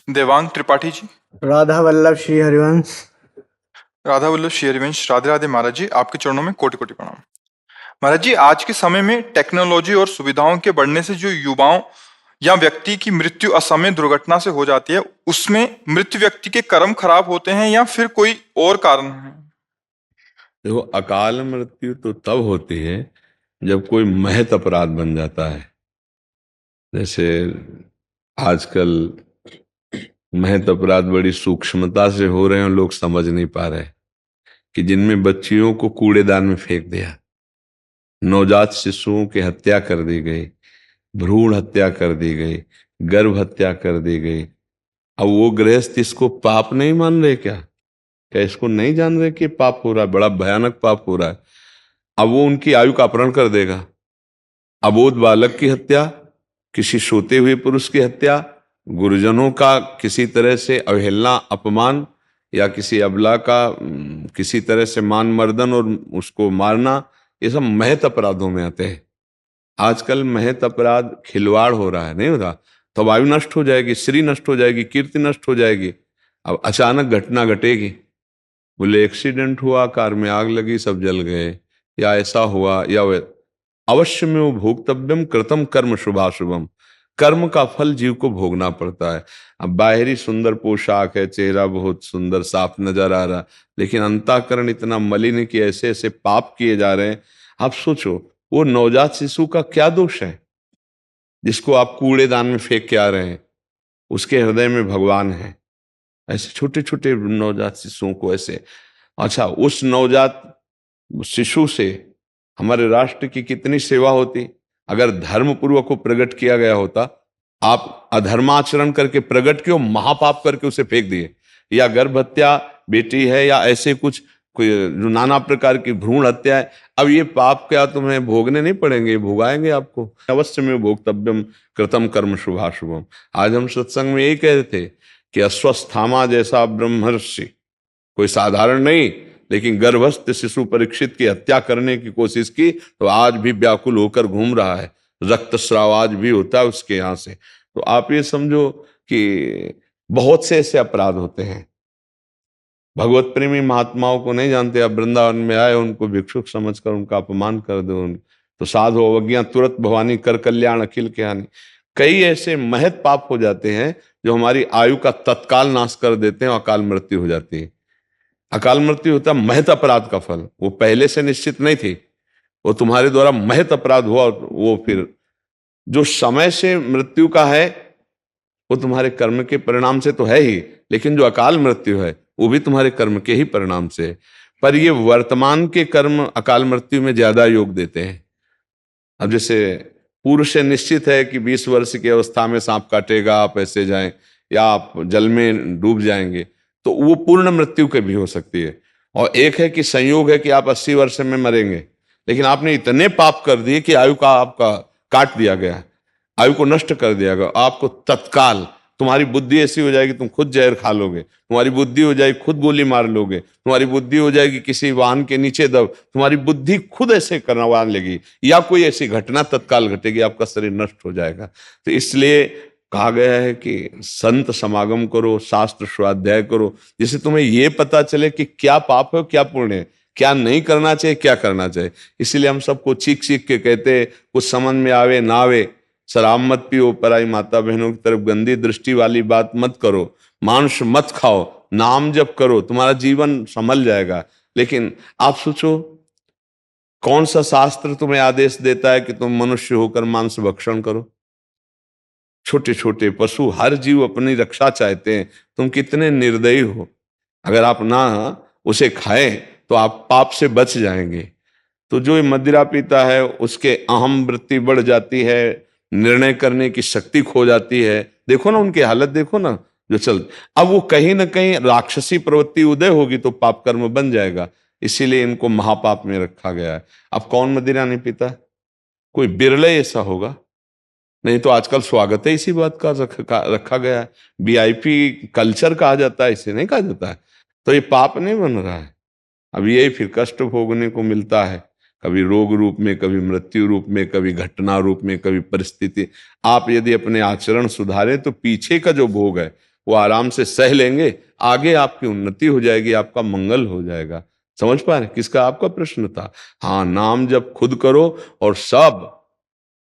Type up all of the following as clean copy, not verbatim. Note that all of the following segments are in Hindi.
देवांग त्रिपाठी जी। राधा वल्लभ श्री हरिवंश। राधा वल्लभ श्री हरिवंश। राधे राधे महाराज जी, आपके चरणों में कोटि कोटि प्रणाम। महाराज जी, आज के समय में टेक्नोलॉजी और सुविधाओं के बढ़ने से जो युवाओं या व्यक्ति की मृत्यु असमय दुर्घटना से हो जाती है, उसमें मृत्यु व्यक्ति के कर्म खराब होते हैं या फिर कोई और कारण है? देखो, अकाल मृत्यु तो तब होती है जब कोई महत अपराध बन जाता है। जैसे आजकल महत अपराध बड़ी सूक्ष्मता से हो रहे हैं, लोग समझ नहीं पा रहे कि जिनमें बच्चियों को कूड़ेदान में फेंक दिया, नवजात शिशुओं की हत्या कर दी गई, भ्रूण हत्या कर दी गई, गर्भ हत्या कर दी गई। अब वो गृहस्थ इसको पाप नहीं मान रहे क्या इसको नहीं जान रहे कि पाप हो रहा है, बड़ा भयानक पाप हो रहा है। अब वो उनकी आयु का अपहरण कर देगा। अबोध बालक की हत्या, किसी सोते हुए पुरुष की हत्या, गुरुजनों का किसी तरह से अवहेलना, अपमान, या किसी अबला का किसी तरह से मान मर्दन और उसको मारना, ये सब महत अपराधों में आते हैं। आजकल महत अपराध खिलवाड़ हो रहा है, नहीं हो रहा तो अब आयु नष्ट हो जाएगी, श्री नष्ट हो जाएगी, कीर्ति नष्ट हो जाएगी। अब अचानक घटना घटेगी, बोले एक्सीडेंट हुआ, कार में आग लगी, सब जल गए, या ऐसा हुआ, या अवश्य में वो भोक्तव्यम कृतम कर्म शुभाशुभम। कर्म का फल जीव को भोगना पड़ता है। अब बाहरी सुंदर पोशाक है, चेहरा बहुत सुंदर साफ नजर आ रहा, लेकिन अंतःकरण इतना मलिन कि ऐसे ऐसे पाप किए जा रहे हैं। आप सोचो, वो नवजात शिशु का क्या दोष है जिसको आप कूड़ेदान में फेंक के आ रहे हैं? उसके हृदय में भगवान है। ऐसे छोटे छोटे नवजात शिशुओं को ऐसे, अच्छा, उस नवजात शिशु से हमारे राष्ट्र की कितनी सेवा होती अगर धर्म पूर्वक को प्रकट किया गया होता। आप अधर्माचरण करके प्रकट किए, महापाप करके उसे फेंक दिए, या गर्भ हत्या बेटी है, या ऐसे कुछ कोई जो नाना प्रकार की भ्रूण हत्या है। अब ये पाप क्या तुम्हें भोगने नहीं पड़ेंगे, भोगाएंगे आपको। अवश्य में भोक्तव्यम कृतम कर्म शुभाशुभम। आज हम सत्संग में यही कह रहे थे कि अश्वस्थामा जैसा ब्रह्मर्षि कोई साधारण नहीं, लेकिन गर्भस्थ शिशु परीक्षित की हत्या करने की कोशिश की तो आज भी व्याकुल होकर घूम रहा है, रक्तस्राव आज भी होता है उसके यहाँ से। तो आप ये समझो कि बहुत से ऐसे अपराध होते हैं। भगवत प्रेमी महात्माओं को नहीं जानते, आप वृंदावन में आए, उनको भिक्षुक समझकर उनका अपमान कर दो, तो साधु अवज्ञा तुरंत भवानी कर कल्याण अखिल के हानि। कई ऐसे महत पाप हो जाते हैं जो हमारी आयु का तत्काल नाश कर देते हैं, अकाल मृत्यु हो जाती है। अकाल मृत्यु होता है महत अपराध का फल, वो पहले से निश्चित नहीं थी, वो तुम्हारे द्वारा महत अपराध हुआ। वो फिर जो समय से मृत्यु का है वो तुम्हारे कर्म के परिणाम से तो है ही, लेकिन जो अकाल मृत्यु है वो भी तुम्हारे कर्म के ही परिणाम से है। पर ये वर्तमान के कर्म अकाल मृत्यु में ज्यादा योग देते हैं। अब जैसे पूर्व से निश्चित है कि 20 वर्ष की अवस्था में सांप काटेगा, आप ऐसे जाएं, या आप जल में डूब जाएंगे, तो वो पूर्ण मृत्यु के भी हो सकती है। और एक है कि संयोग है कि आप 80 वर्ष में मरेंगे, लेकिन आपने इतने पाप कर दिए कि आयु का आपका काट दिया गया, आयु को नष्ट कर दिया गया। आपको तत्काल तुम्हारी बुद्धि ऐसी हो जाएगी, तुम खुद जहर खा लोगे, तुम्हारी बुद्धि हो जाएगी खुद गोली मार लोगे, तुम्हारी बुद्धि हो जाएगी किसी वाहन के नीचे दब, तुम्हारी बुद्धि खुद ऐसे करना लगी, या कोई ऐसी घटना तत्काल घटेगी, आपका शरीर नष्ट हो जाएगा। तो इसलिए कहा गया है कि संत समागम करो, शास्त्र स्वाध्याय करो, जिससे तुम्हें यह पता चले कि क्या पाप है क्या पुण्य है, क्या नहीं करना चाहिए क्या करना चाहिए। इसीलिए हम सबको चीख चीख के कहते, कुछ समझ में आवे ना आवे, शराब मत पियो, पराई माता बहनों की तरफ गंदी दृष्टि वाली बात मत करो, मांस मत खाओ, नाम जप करो, तुम्हारा जीवन संभल जाएगा। लेकिन आप सोचो, कौन सा शास्त्र तुम्हें आदेश देता है कि तुम मनुष्य होकर मांस भक्षण करो? छोटे छोटे पशु, हर जीव अपनी रक्षा चाहते हैं, तुम कितने निर्दयी हो। अगर आप ना उसे खाएं तो आप पाप से बच जाएंगे। तो जो मदिरा पीता है उसके अहम वृत्ति बढ़ जाती है, निर्णय करने की शक्ति खो जाती है। देखो ना उनकी हालत, देखो ना जो चल, अब वो कहीं ना कहीं राक्षसी प्रवृत्ति उदय होगी तो पाप कर्म बन जाएगा। इसीलिए इनको महापाप में रखा गया है। अब कौन मदिरा नहीं पीता? कोई बिरले ऐसा होगा, नहीं तो आजकल स्वागत है इसी बात का रखा गया है। वीआईपी कल्चर कहा जाता है, इसे नहीं कहा जाता है। तो ये पाप नहीं बन रहा है। अब यही फिर कष्ट भोगने को मिलता है, कभी रोग रूप में, कभी मृत्यु रूप में, कभी घटना रूप में, कभी परिस्थिति। आप यदि अपने आचरण सुधारें तो पीछे का जो भोग है वो आराम से सह लेंगे, आगे आपकी उन्नति हो जाएगी, आपका मंगल हो जाएगा। समझ पा रहे? किसका आपका प्रश्न था? हाँ, नाम जब खुद करो और सब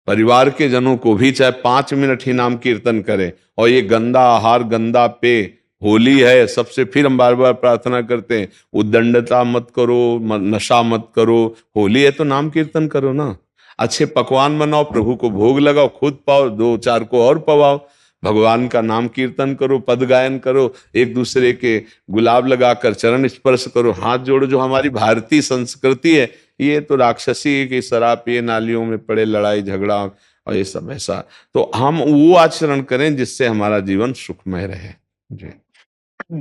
परिवार के जनों को भी चाहे 5 मिनट ही नाम कीर्तन करें। और ये गंदा आहार, गंदा पेय, होली है, सबसे फिर हम बार बार प्रार्थना करते हैं, उद्दंडता मत करो, नशा मत करो। होली है तो नाम कीर्तन करो ना। अच्छे पकवान बनाओ, प्रभु को भोग लगाओ, खुद पाओ, 2-4 को और पवाओ। भगवान का नाम कीर्तन करो, पद गायन करो, एक दूसरे के गुलाब लगाकर चरण स्पर्श करो, हाथ जोड़ो। जो हमारी भारतीय संस्कृति है, ये तो राक्षसी की शराब पिए, नालियों में पड़े, लड़ाई झगड़ा और ये सब ऐसा। तो हम वो आचरण करें जिससे हमारा जीवन सुखमय रहे। जी।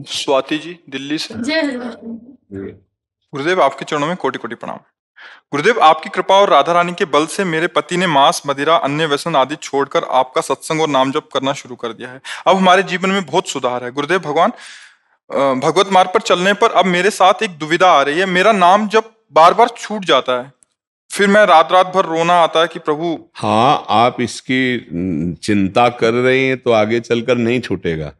स्वाति जी दिल्ली से। गुरुदेव, आपके चरणों में कोटि कोटि प्रणाम। गुरुदेव, आपकी कृपा और राधा रानी के बल से मेरे पति ने मांस, मदिरा, अन्य व्यसन आदि छोड़कर आपका सत्संग और नाम जप करना शुरू कर दिया है। अब हमारे जीवन में बहुत सुधार है। गुरुदेव भगवान, भगवत मार्ग पर चलने पर अब मेरे साथ एक दुविधा आ रही है। मेरा नाम जब बार बार छूट जाता है, फिर मैं रात रात भर रोना आता है कि प्रभु। हाँ, आप इसकी चिंता कर रही हैं तो आगे चलकर नहीं छूटेगा।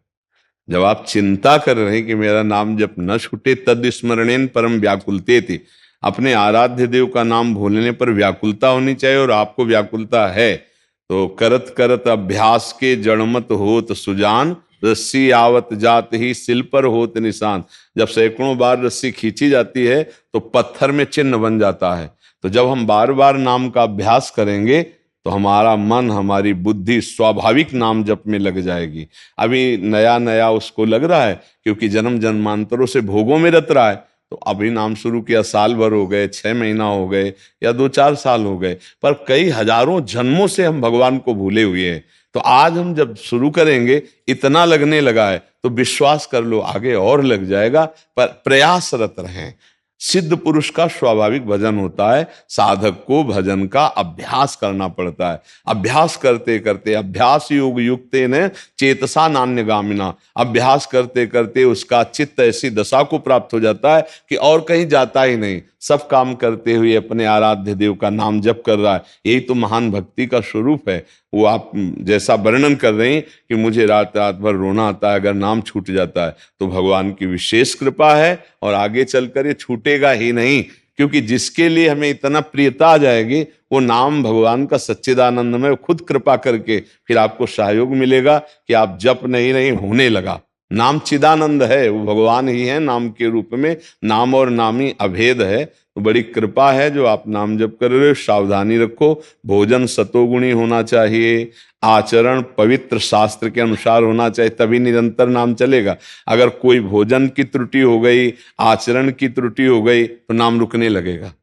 जब आप चिंता कर रहे हैं कि मेरा नाम जब न छूटे, तद स्मरणेन परम व्याकुलते थी। अपने आराध्य देव का नाम भूलने पर व्याकुलता होनी चाहिए, और आपको व्याकुलता है। तो करत करत अभ्यास के जड़मत होत सुजान, रस्सी आवत जात ही सिल पर होत निशान। जब सैकड़ों बार रस्सी खींची जाती है तो पत्थर में चिन्ह बन जाता है। तो जब हम बार बार नाम का अभ्यास करेंगे तो हमारा मन, हमारी बुद्धि स्वाभाविक नाम जप में लग जाएगी। अभी नया नया उसको लग रहा है, क्योंकि जन्म जन्मांतरों से भोगों में रत रहा है। तो अभी नाम शुरू किया, साल भर हो गए, 6 महीना हो गए, या 2-4 साल हो गए, पर कई हजारों जन्मों से हम भगवान को भूले हुए हैं। तो आज हम जब शुरू करेंगे, इतना लगने लगा है तो विश्वास कर लो आगे और लग जाएगा। पर प्रयासरत रहें। सिद्ध पुरुष का स्वाभाविक भजन होता है, साधक को भजन का अभ्यास करना पड़ता है। अभ्यास करते करते, अभ्यास योग युक्तेन चेतसा नान्यगामिना, अभ्यास करते करते उसका चित्त ऐसी दशा को प्राप्त हो जाता है कि और कहीं जाता ही नहीं, सब काम करते हुए अपने आराध्य देव का नाम जप कर रहा है। यही तो महान भक्ति का स्वरूप है। वो आप जैसा वर्णन कर रहे हैं कि मुझे रात रात भर रोना आता है अगर नाम छूट जाता है, तो भगवान की विशेष कृपा है, और आगे चलकर ये छूटेगा ही नहीं। क्योंकि जिसके लिए हमें इतना प्रियता आ जाएगी, वो नाम भगवान का सच्चिदानंद में खुद कृपा करके फिर आपको सहयोग मिलेगा कि आप जप नहीं होने लगा। नाम चिदानंद है, वो भगवान ही है नाम के रूप में। नाम और नामी अभेद है। तो बड़ी कृपा है जो आप नाम जप कर रहे हो। सावधानी रखो, भोजन सतोगुणी होना चाहिए, आचरण पवित्र शास्त्र के अनुसार होना चाहिए, तभी निरंतर नाम चलेगा। अगर कोई भोजन की त्रुटि हो गई, आचरण की त्रुटि हो गई, तो नाम रुकने लगेगा,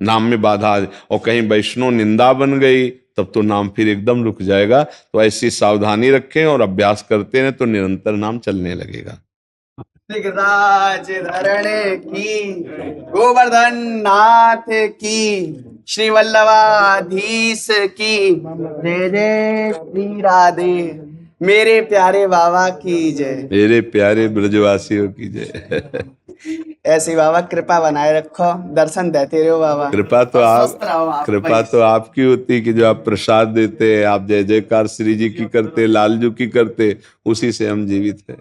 नाम में बाधा और कहीं वैष्णव निंदा बन गई, तब तो नाम फिर एकदम रुक जाएगा। तो ऐसी सावधानी रखें और अभ्यास करते हैं तो निरंतर नाम चलने लगेगा। राज धरणे की, गोवर्धन नाथ की, श्री वल्लभाधीश की, जय जय श्री राधे। मेरे प्यारे बाबा की जय। मेरे प्यारे ब्रजवासियों की जय। ऐसी बाबा कृपा बनाए रखो, दर्शन देते रहो बाबा। कृपा तो स्वस्थ रहो आप। कृपा तो आपकी होती कि जो आप प्रसाद देते हैं, आप जय जयकार श्री जी की करते, लालजू की करते, उसी से हम जीवित हैं।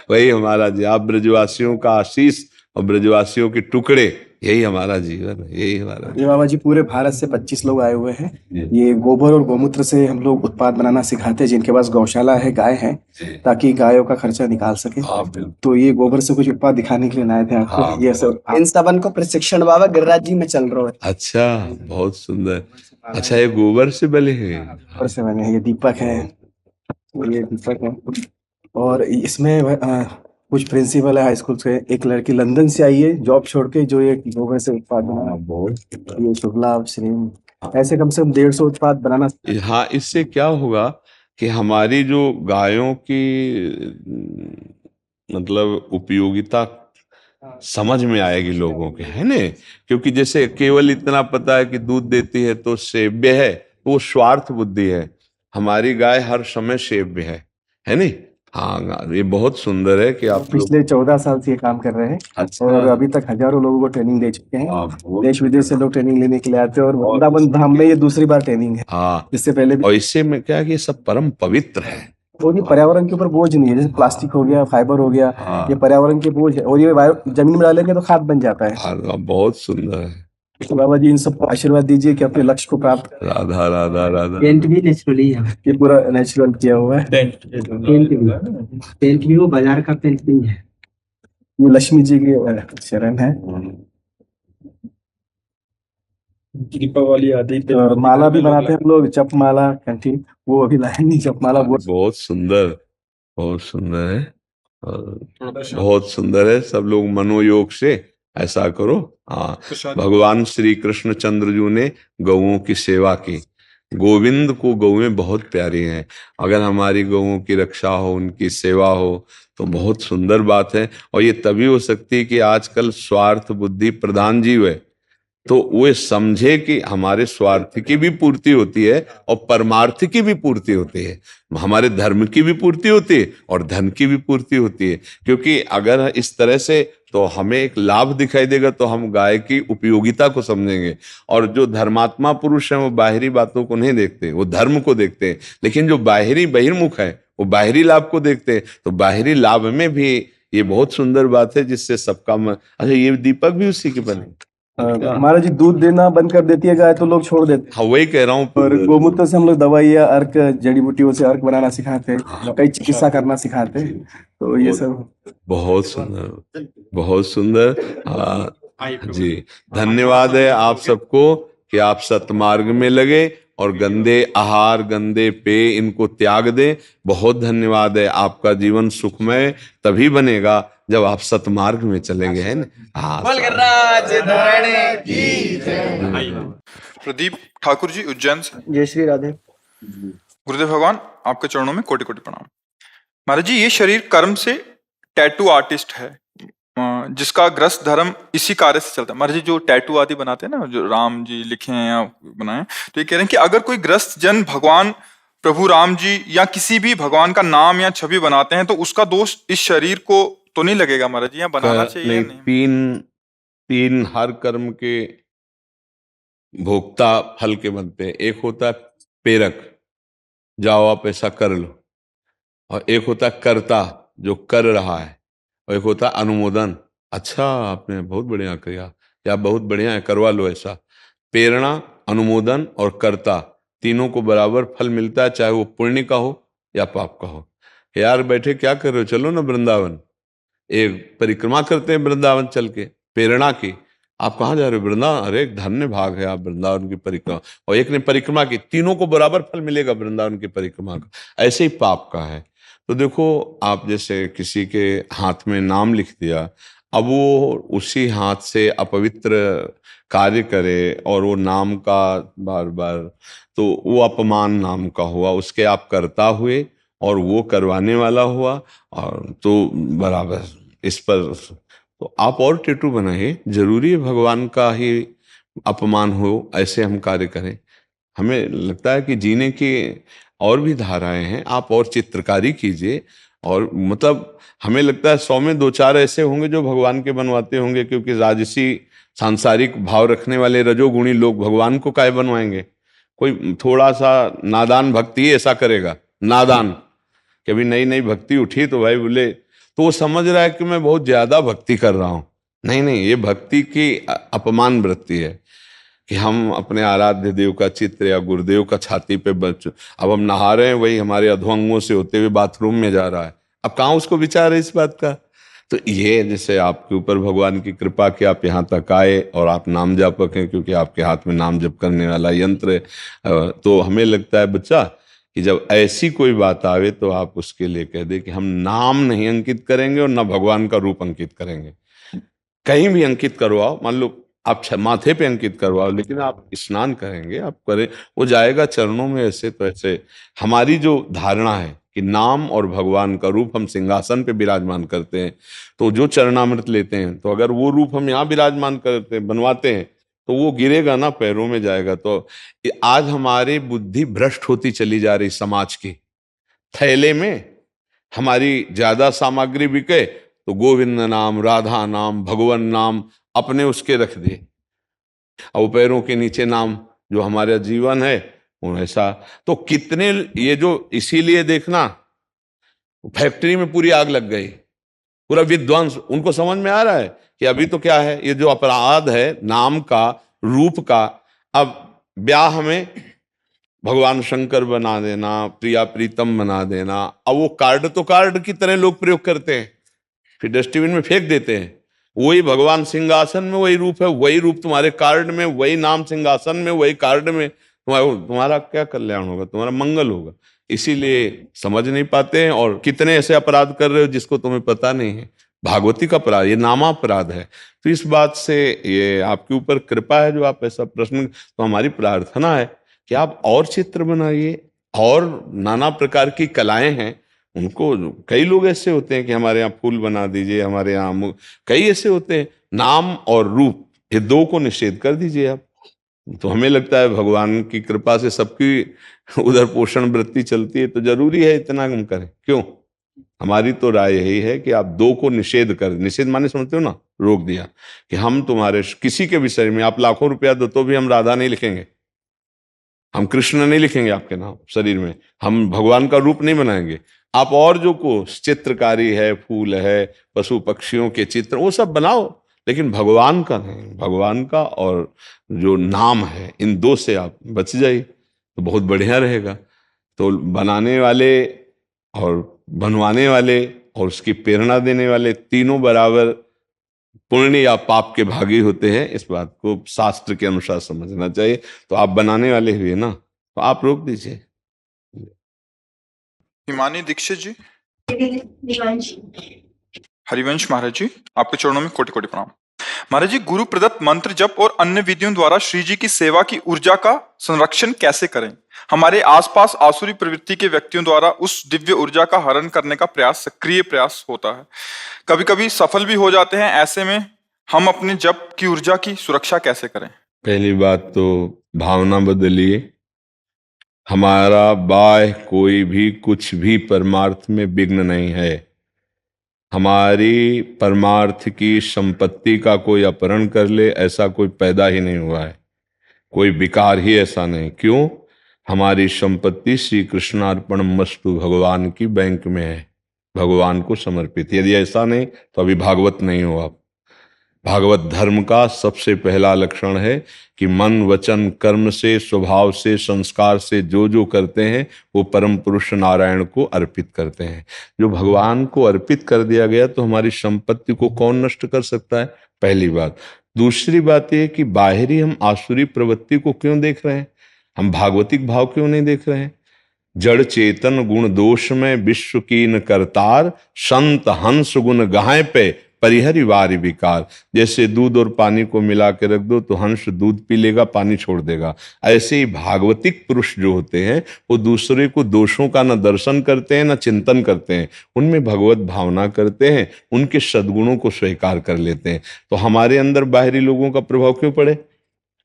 वही हमारा जी, आप ब्रजवासियों का आशीष और ब्रजवासियों के टुकड़े, यही हमारा जीवन है, यही हमारा। ये बाबा जी पूरे भारत से 25 लोग आए हुए हैं। ये गोबर और गोमूत्र से हम लोग उत्पाद बनाना सिखाते हैं, जिनके पास गौशाला है, गाय है, ताकि गायों का खर्चा निकाल सके। तो ये गोबर से कुछ उत्पाद दिखाने के लिए आए थे आपको। ये सब इन सबन को प्रशिक्षण बाबा गिरिराज जी में चल रहा है। अच्छा, बहुत सुंदर। अच्छा, ये गोबर से बने हैं? गोबर से बने हैं। ये दीपक है, ये दीपक है। और इसमें कुछ प्रिंसिपल है हाई स्कूल से, एक लड़की लंदन से आई है जॉब छोड़ के, जो ये गोबर से उत्पाद बनाना, ये शुक्ला श्रीम, ऐसे कम से कम 150 उत्पाद बनाना। हाँ, इससे क्या होगा कि हमारी जो गायों की मतलब उपयोगिता समझ में आएगी लोगों के, है ना। क्योंकि जैसे केवल इतना पता है कि दूध देती है तो सेव्य है, वो स्वार्थ बुद्धि है। हमारी गाय हर समय सेव्य है नहीं। हाँ, ये बहुत सुंदर है कि आप पिछले 14 साल से ये काम कर रहे हैं। अच्छा। और अभी तक हजारों लोगों को ट्रेनिंग दे चुके हैं। देश विदेश से लोग ट्रेनिंग लेने के लिए आते हैं, और वृंदावन धाम में ये दूसरी बार ट्रेनिंग है। हाँ, इससे पहले भी। और इससे में क्या है कि ये सब परम पवित्र है। और ये पर्यावरण के ऊपर बोझ नहीं है, जैसे प्लास्टिक हो गया, फाइबर हो गया, हाँ ये पर्यावरण के बोझ है और ये जमीन में डालेंगे तो खाद बन जाता है। हाँ, बहुत सुंदर है। तो बाबा जी इन सबको आशीर्वाद दीजिए कि अपने लक्ष्य को प्राप्त। राधा राधा राधा। पेंट भी नेचुरली है, ये पूरा नेचुरल किया हुआ है। पेंट भी वो बाजार का पेंट नहीं है। ये लक्ष्मी जी की शरण है। दीपावली आदि पे और माला भी बनाते हैं हम लोग, जप माला कंठी, वो अभी लाए नहीं जप माला, वो बहुत सुंदर, बहुत सुंदर है और बहुत सुंदर है। सब लोग मनोयोग से ऐसा करो। हाँ, भगवान श्री कृष्ण चंद्र जी ने गौओं की सेवा की। गोविंद को गौएं बहुत प्यारी हैं। अगर हमारी गौओं की रक्षा हो, उनकी सेवा हो तो बहुत सुंदर बात है। और ये तभी हो सकती है कि आजकल स्वार्थ बुद्धि प्रधान जीव है, तो वे समझे कि हमारे स्वार्थ की भी पूर्ति होती है और परमार्थ की भी पूर्ति होती है, हमारे धर्म की भी पूर्ति होती है और धन की भी पूर्ति होती है। क्योंकि अगर इस तरह से तो हमें एक लाभ दिखाई देगा तो हम गाय की उपयोगिता को समझेंगे। और जो धर्मात्मा पुरुष हैं वो बाहरी बातों को नहीं देखते, वो धर्म को देखते हैं। लेकिन जो बाहरी बहिर्मुख है वो बाहरी लाभ को देखते हैं। तो बाहरी लाभ में भी ये बहुत सुंदर बात है जिससे सबका अच्छा, ये दीपक भी उसी के बने। महाराज जी दूध देना बंद कर देती है गाय तो लोग छोड़ देते हैं। हाँ, वही कह रहा हूँ। और गोमूत्र से हम लोग दवाइयाँ, अर्क, जड़ी बूटियों से अर्क बनाना सिखाते हैं, कई चिकित्सा करना सिखाते हैं। तो ये सब बहुत सुंदर, बहुत सुंदर। जी, धन्यवाद है आप सबको कि आप सतमार्ग में लगे और गंदे आहार, गंदे पेय इनको त्याग दें। बहुत धन्यवाद है। आपका जीवन सुखमय तभी बनेगा जब आप सतमार्ग में चलेंगे, है ना। हाँ, प्रदीप ठाकुर जी उज्जैन से। जय श्री राधे। गुरुदेव भगवान आपके चरणों में कोटि कोटि प्रणाम। महाराज जी, ये शरीर कर्म से टैटू आर्टिस्ट है, जिसका ग्रस्त धर्म इसी कार्य से चलता है। महाराज जी, जो टैटू आदि बनाते हैं ना, जो राम जी लिखे हैं या बनाए, तो ये कह रहे हैं कि अगर कोई ग्रस्त जन भगवान प्रभु राम जी या किसी भी भगवान का नाम या छवि बनाते हैं तो उसका दोष इस शरीर को तो नहीं लगेगा महाराज जी, या बनाना चाहिए या नहीं? तीन हर कर्म के भोक्ता फल के बनते हैं। एक होता है प्रेरक, जाओ आप ऐसा कर लो, और एक होता है कर्ता जो कर रहा है, और एक होता है अनुमोदन, अच्छा आपने बहुत बढ़िया किया या बहुत बढ़िया है, करवा लो ऐसा। प्रेरणा, अनुमोदन और कर्ता, तीनों को बराबर फल मिलता है, चाहे वो पुण्य का हो या पाप का हो। यार बैठे क्या कर रहे हो, चलो ना वृंदावन, एक परिक्रमा करते हैं वृंदावन चल के। प्रेरणा की, आप कहाँ जा रहे हो, वृंदावन, अरे धन्य भाग है आप वृंदावन की परिक्रमा। और एक ने परिक्रमा की, तीनों को बराबर फल मिलेगा वृंदावन की परिक्रमा का। ऐसे ही पाप का है। तो देखो, आप जैसे किसी के हाथ में नाम लिख दिया, अब वो उसी हाथ से अपवित्र कार्य करे और वो नाम का बार बार, तो वो अपमान नाम का हुआ, उसके आप करता हुए और वो करवाने वाला हुआ। और तो बराबर इस पर तो आप और टेटू बनाइए, जरूरी है भगवान का ही अपमान हो ऐसे हम कार्य करें। हमें लगता है कि जीने की और भी धाराएं हैं, आप और चित्रकारी कीजिए। और मतलब हमें लगता है 100 में 2-4 ऐसे होंगे जो भगवान के बनवाते होंगे, क्योंकि राजसी सांसारिक भाव रखने वाले रजोगुणी लोग भगवान को काहे बनवाएंगे। कोई थोड़ा सा नादान भक्ति ऐसा करेगा, नादान, कि अभी नई नई भक्ति उठी तो भाई बोले, तो वो समझ रहा है कि मैं बहुत ज्यादा भक्ति कर रहा हूं। नहीं नहीं, ये भक्ति की अपमान वृत्ति है कि हम अपने आराध्य देव का चित्र या गुरुदेव का छाती पे अब हम नहा रहे हैं, वही हमारे अधोअंगों से होते हुए बाथरूम में जा रहा है। अब कहाँ उसको विचार है इस बात का। तो ये जैसे आपके ऊपर भगवान की कृपा कि आप यहाँ तक आए और आप नाम जापक हैं, क्योंकि आपके हाथ में नाम जप करने वाला यंत्र है। तो हमें लगता है बच्चा कि जब ऐसी कोई बात आवे तो आप उसके लिए कह दे कि हम नाम नहीं अंकित करेंगे और न भगवान का रूप अंकित करेंगे। कहीं भी अंकित करवाओ, मान लो आप माथे पे अंकित करवाओ, लेकिन आप स्नान करेंगे, आप करें, वो जाएगा चरणों में। ऐसे तो ऐसे हमारी जो धारणा है कि नाम और भगवान का रूप हम सिंहासन पे विराजमान करते हैं, तो जो चरणामृत लेते हैं, तो अगर वो रूप हम यहाँ विराजमान करते बनवाते हैं तो वो गिरेगा ना, पैरों में जाएगा। तो आज हमारी बुद्धि भ्रष्ट होती चली जा रही समाज की। थैले में हमारी ज्यादा सामग्री बिके तो गोविंद नाम, राधा नाम, भगवान नाम अपने उसके रख दे, और पैरों के नीचे नाम जो हमारा जीवन है वो ऐसा। तो कितने ये जो, इसीलिए देखना फैक्ट्री में पूरी आग लग गई, पूरा विध्वंस। उनको समझ में आ रहा है कि अभी तो क्या है, ये जो अपराध है नाम का, रूप का, अब ब्याह में भगवान शंकर बना देना, प्रिया प्रीतम बना देना। अब वो कार्ड तो कार्ड की तरह लोग प्रयोग करते हैं, फिर डस्टबिन में फेंक देते हैं। वही भगवान सिंहासन में वही रूप है, वही रूप तुम्हारे कार्ड में, वही नाम सिंहासन में, वही कार्ड में। तुम्हारा क्या कल्याण होगा, तुम्हारा मंगल होगा। इसीलिए समझ नहीं पाते हैं, और कितने ऐसे अपराध कर रहे हो जिसको तुम्हें पता नहीं है। भागवती का अपराध, ये नामापराध है। तो इस बात से ये आपके ऊपर कृपा है जो आप ऐसा प्रश्न, तो हमारी प्रार्थना है कि आप और चित्र बनाइए, और नाना प्रकार की कलाएं हैं उनको। कई लोग ऐसे होते हैं कि हमारे यहाँ फूल बना दीजिए, हमारे यहाँ कई ऐसे होते हैं। नाम और रूप, ये दो को निषेध कर दीजिए आप। तो हमें लगता है भगवान की कृपा से सबकी उधर पोषण वृत्ति चलती है, तो जरूरी है इतना हम करें क्यों। हमारी तो राय यही है कि आप दो को निषेध कर, निषेध माने समझते हो ना, रोक दिया कि हम तुम्हारे किसी के विषय में आप लाखों रुपया दो तो भी हम राधा नहीं लिखेंगे, हम कृष्ण नहीं लिखेंगे आपके नाम शरीर में, हम भगवान का रूप नहीं बनाएंगे। आप और जो को चित्रकारी है, फूल है, पशु पक्षियों के चित्र, वो सब बनाओ, लेकिन भगवान का नहीं। भगवान का और जो नाम है, इन दो से आप बच जाइए तो बहुत बढ़िया रहेगा। तो बनाने वाले और बनवाने वाले और उसकी प्रेरणा देने वाले तीनों बराबर पुण्य या पाप के भागी होते हैं। इस बात को शास्त्र के अनुसार समझना चाहिए। तो आप बनाने वाले हुए ना, तो आप रोक दीजिए। हिमानी दीक्षित जी। हरिवंश महाराज जी, आपके चरणों में कोटि कोटि प्रणाम। महाराज जी, गुरु प्रदत्त मंत्र जप और अन्य विधियों द्वारा श्री जी की सेवा की ऊर्जा का संरक्षण कैसे करें? हमारे आसपास आसुरी प्रवृत्ति के व्यक्तियों द्वारा उस दिव्य ऊर्जा का हरण करने का प्रयास, सक्रिय प्रयास होता है, कभी कभी सफल भी हो जाते हैं। ऐसे में हम अपने जप की ऊर्जा की सुरक्षा कैसे करें? पहली बात तो भावना बदलिए। हमारा बाह्य कोई भी कुछ भी परमार्थ में विघ्न नहीं है। हमारी परमार्थ की संपत्ति का कोई अपहरण कर ले, ऐसा कोई पैदा ही नहीं हुआ है, कोई विकार ही ऐसा नहीं। क्यों? हमारी संपत्ति श्री कृष्णार्पण मस्तु भगवान की बैंक में है, भगवान को समर्पित। यदि ऐसा नहीं तो अभी भागवत नहीं हो आप। भागवत धर्म का सबसे पहला लक्षण है कि मन वचन कर्म से, स्वभाव से, संस्कार से जो जो करते हैं वो परम पुरुष नारायण को अर्पित करते हैं। जो भगवान को अर्पित कर दिया गया तो हमारी संपत्ति को कौन नष्ट कर सकता है? पहली बात। दूसरी बात यह कि बाहरी हम आसुरी प्रवृत्ति को क्यों देख रहे हैं, हम भागवतिक भाव क्यों नहीं देख रहे हैं? जड़ चेतन गुण दोष में विश्व कीन करतार, संत हंस गुण गाय पे परिहरि वारि विकार। जैसे दूध और पानी को मिला के रख दो तो हंस दूध पी लेगा, पानी छोड़ देगा। ऐसे ही भागवतिक पुरुष जो होते हैं वो दूसरे को दोषों का न दर्शन करते हैं न चिंतन करते हैं, उनमें भगवत भावना करते हैं, उनके सद्गुणों को स्वीकार कर लेते हैं। तो हमारे अंदर बाहरी लोगों का प्रभाव क्यों पड़े?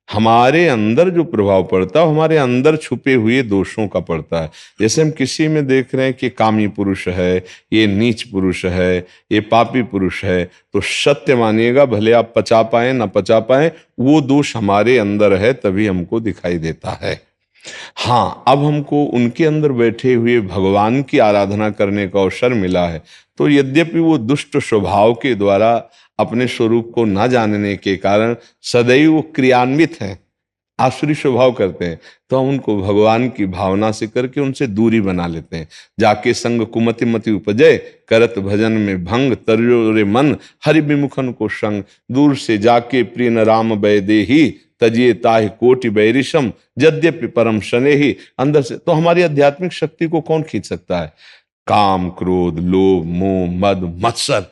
हमारे अंदर जो प्रभाव पड़ता है हमारे अंदर छुपे हुए दोषों का पड़ता है। जैसे हम किसी में देख रहे हैं कि कामी पुरुष है, ये नीच पुरुष है, ये पापी पुरुष है, तो सत्य मानिएगा, भले आप पचा पाए ना पचा पाए, वो दोष हमारे अंदर है, तभी हमको दिखाई देता है। हाँ, अब हमको उनके अंदर बैठे हुए भगवान की आराधना करने का अवसर मिला है, तो यद्यपि वो दुष्ट स्वभाव के द्वारा अपने स्वरूप को न जानने के कारण सदैव क्रियान्वित हैं, आसुरी स्वभाव करते हैं, तो हम उनको भगवान की भावना से करके उनसे दूरी बना लेते हैं। जाके संग कुमति मति उपजय, करत भजन में भंग, तर्यो रे मन हरि विमुखन को संग। दूर से जाके प्रिय न राम वैदेही, तजिए ताहि कोटि बैरिशम, यद्यपि परम शने ही। अंदर से तो हमारी आध्यात्मिक शक्ति को कौन खींच सकता है? काम, क्रोध, लोभ, मोह, मद, मत्सर,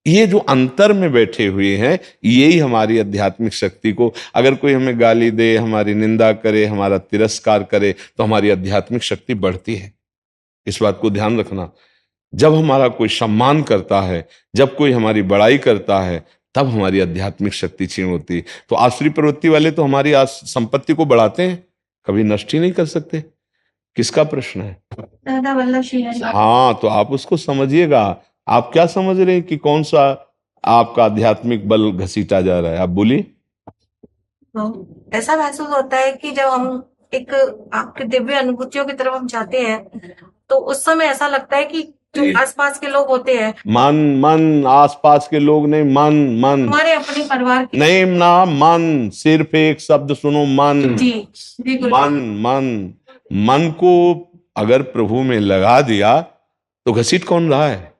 ये जो अंतर में बैठे हुए हैं, यही हमारी आध्यात्मिक शक्ति को, अगर कोई हमें गाली दे, हमारी निंदा करे, हमारा तिरस्कार करे, तो हमारी आध्यात्मिक शक्ति बढ़ती है। इस बात को ध्यान रखना। जब हमारा कोई सम्मान करता है, जब कोई हमारी बड़ाई करता है, तब हमारी आध्यात्मिक शक्ति क्षीण होती है। तो आसुरी प्रवृत्ति वाले तो हमारी संपत्ति को बढ़ाते हैं, कभी नष्ट ही नहीं कर सकते। किसका प्रश्न है? दादा वल्लभ श्रीहरि। हाँ, तो आप उसको समझिएगा। आप क्या समझ रहे हैं कि कौन सा आपका आध्यात्मिक बल घसीटा जा रहा है? आप बोलिए। तो ऐसा महसूस होता है कि जब हम एक आपके दिव्य अनुभूतियों की तरफ हम जाते हैं, तो उस समय ऐसा लगता है कि जो आसपास के लोग होते हैं, मन मन, आसपास के लोग नहीं, मन मन हमारे अपने परिवार के। नहीं ना, मन, सिर्फ एक शब्द सुनो, मन। जी जी गुरुदेव। मन मन मन को अगर प्रभु में लगा दिया तो घसीट कौन रहा है?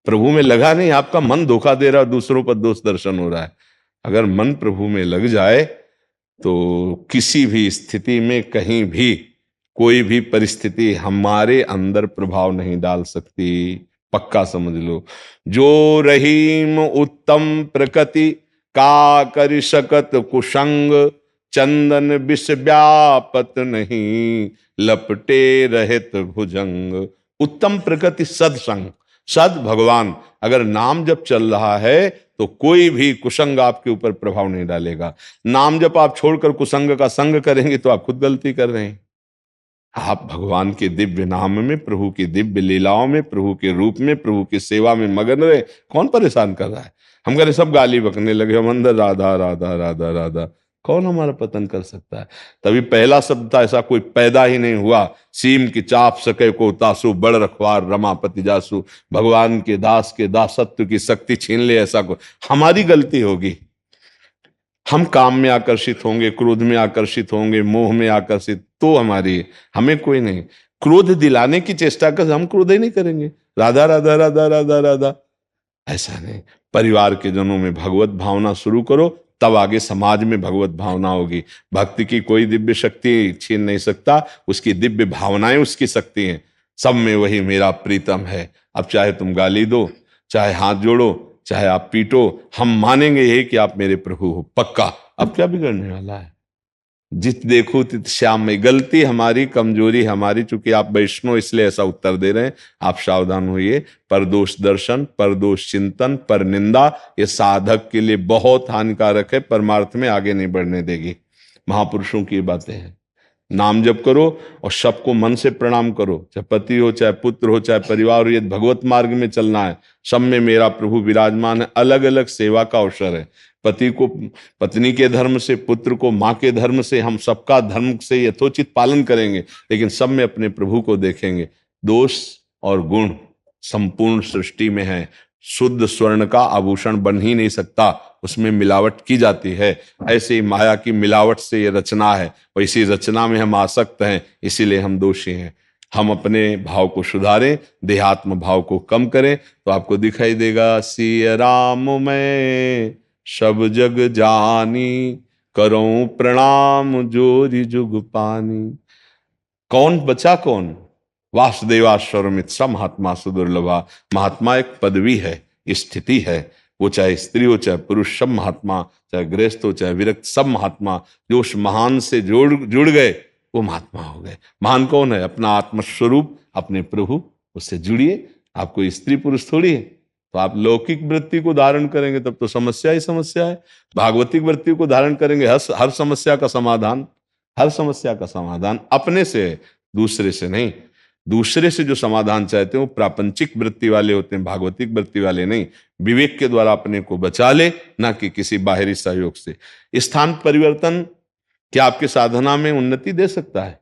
प्रभु में लगा नहीं, आपका मन धोखा दे रहा है, दूसरों पर दोष दर्शन हो रहा है। अगर मन प्रभु में लग जाए तो किसी भी स्थिति में, कहीं भी, कोई भी परिस्थिति हमारे अंदर प्रभाव नहीं डाल सकती। पक्का समझ लो। जो रहीम उत्तम प्रकृति का कर सकत कुसंग, चंदन विष व्यापत नहीं, लपटे रहत भुजंग। उत्तम प्रकृति सत्संग, सद भगवान, अगर नाम जप चल रहा है तो कोई भी कुसंग आपके ऊपर प्रभाव नहीं डालेगा। नाम जप आप छोड़कर कुसंग का संग करेंगे तो आप खुद गलती कर रहे हैं। आप भगवान के दिव्य नाम में, प्रभु की दिव्य लीलाओं में, प्रभु के रूप में, प्रभु की सेवा में मगन रहे। कौन परेशान कर रहा है? हम कह रहे सब गाली बकने लगे, हम अंदर राधा राधा राधा राधा। कौन हमारा पतन कर सकता है? तभी पहला शब्द था, ऐसा कोई पैदा ही नहीं हुआ। सीम की चाप सके को तासु, बड़ रखवार रमापति जासु। भगवान के दास के दासत्व की शक्ति छीन ले, ऐसा को हमारी गलती होगी। हम काम में आकर्षित होंगे, क्रोध में आकर्षित होंगे, मोह में आकर्षित, तो हमारी, हमें कोई नहीं। क्रोध दिलाने की चेष्टा कर, हम क्रोध ही नहीं करेंगे। राधा राधा राधा राधा राधा, ऐसा नहीं। परिवार के जनों में भगवत भावना शुरू करो, तब आगे समाज में भगवत भावना होगी। भक्ति की कोई दिव्य शक्ति छीन नहीं सकता, उसकी दिव्य भावनाएं उसकी शक्ति हैं। सब में वही मेरा प्रीतम है। अब चाहे तुम गाली दो, चाहे हाथ जोड़ो, चाहे आप पीटो, हम मानेंगे यही कि आप मेरे प्रभु हो, पक्का। अब क्या बिगड़ने वाला है? जित देखो तित श्याम में। गलती हमारी, कमजोरी हमारी, चूंकि आप वैष्णव इसलिए ऐसा उत्तर दे रहे हैं। आप सावधान होइए। परदोष दर्शन, परदोष चिंतन, पर निंदा, ये साधक के लिए बहुत हानिकारक है, परमार्थ में आगे नहीं बढ़ने देगी। महापुरुषों की बातें हैं। नाम जप करो और सबको मन से प्रणाम करो, चाहे पति हो, चाहे पुत्र हो, चाहे परिवार हो। ये भगवत मार्ग में चलना है। सब में मेरा प्रभु विराजमान है। अलग अलग सेवा का अवसर है। पति को पत्नी के धर्म से, पुत्र को माँ के धर्म से, हम सबका धर्म से यथोचित पालन करेंगे, लेकिन सब में अपने प्रभु को देखेंगे। दोष और गुण संपूर्ण सृष्टि में है। शुद्ध स्वर्ण का आभूषण बन ही नहीं सकता, उसमें मिलावट की जाती है। ऐसे ही माया की मिलावट से ये रचना है, और इसी रचना में हम आसक्त हैं, इसीलिए हम दोषी हैं। हम अपने भाव को सुधारें, देहात्म भाव को कम करें, तो आपको दिखाई देगा सिया राम मैं सब जग जानी, करूं प्रणाम जोरी जुग पानी। कौन बचा? कौन? वासुदेवाश्वरमित स महात्मा सुदुर्लभा। महात्मा एक पदवी है, स्थिति है। वो चाहे स्त्री हो, चाहे पुरुष, सब महात्मा, चाहे गृहस्थ हो, चाहे विरक्त, सब महात्मा जो उस महान से जुड़ गए वो महात्मा हो गए। महान कौन है? अपना आत्मस्वरूप, अपने प्रभु, उससे जुड़िए। आप कोई स्त्री पुरुष थोड़ी है। तो आप लौकिक वृत्ति को धारण करेंगे तब तो समस्या ही समस्या है। भागवतिक वृत्ति को धारण करेंगे, हर समस्या का समाधान, हर समस्या का समाधान अपने से है, दूसरे से नहीं। दूसरे से जो समाधान चाहते हैं वो प्रापंचिक वृत्ति वाले होते हैं, भागवतिक वृत्ति वाले नहीं। विवेक के द्वारा अपने को बचा ले, ना कि किसी बाहरी सहयोग से। स्थान परिवर्तन क्या आपके साधना में उन्नति दे सकता है?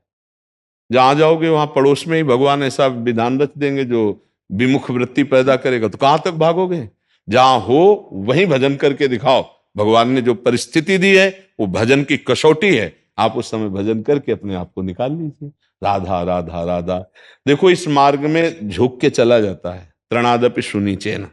जहां जाओगे वहां पड़ोस में ही भगवान ऐसा विधान रच देंगे जो विमुख वृत्ति पैदा करेगा, तो कहां तक भागोगे? जहां हो वहीं भजन करके दिखाओ। भगवान ने जो परिस्थिति दी है वो भजन की कसौटी है। आप उस समय भजन करके अपने आप को निकाल लीजिए। राधा राधा राधा। देखो इस मार्ग में झुक के चला जाता है। तृणादपि सुनीचेन,